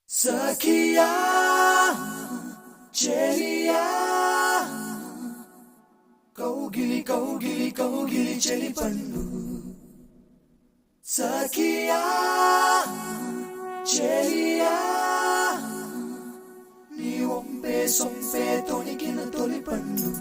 సఖియా చెలియా కౌగిలి కౌగిలి కౌగిలి చెలి పండు సఖియా చెలియా నీ ఒంపే సొంపే తొణికిన తొలి పండు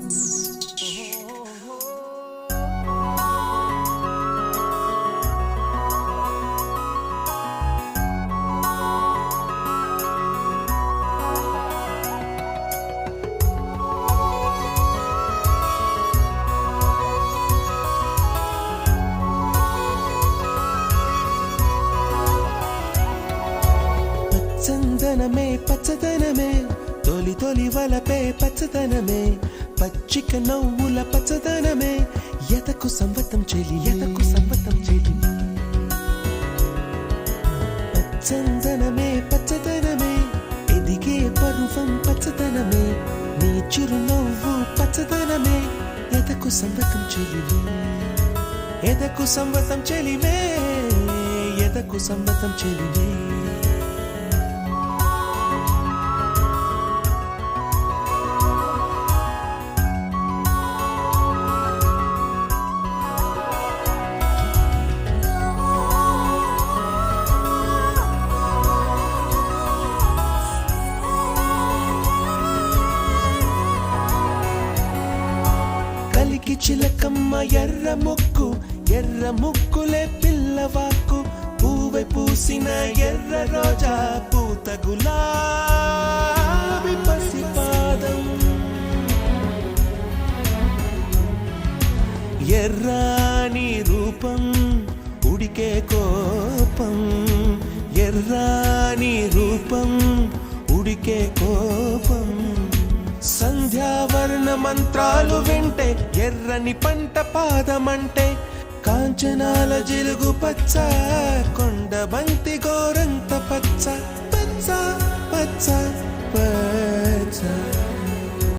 చందనమే పచ్చదనమే తొలి తొలి వలపే పచ్చదనమే పచ్చిక నవ్వుల పచ్చదనమే ఎతకు సంవతం చెలి చందనమే పచ్చదనమే ఎదిగే పరువం పచ్చదనమే నీ చిరునవ్వు పచ్చదనమే ఎతకు సంవతం చెలిమే ఎదకు సంవతం చెలిమే ఎదకు సంవతం చెలిమే కలికి చిలకమ్మ ఎర్ర ముక్కులే పిల్లవాకు పూవె పూసిన ఎర్ర రోజా పూత గులాబీ పసిపాదం ఎర్రాని రూపం ఉడికే కోపం ఎర్రాని రూపం ఉడికే కోపం సంధ్యావర్ణ మంత్రాలు వింటే ఎర్రని పంట పాదమంటే కాంచనాల జిలుగు పచ్చ కొండ బంతి గోరంత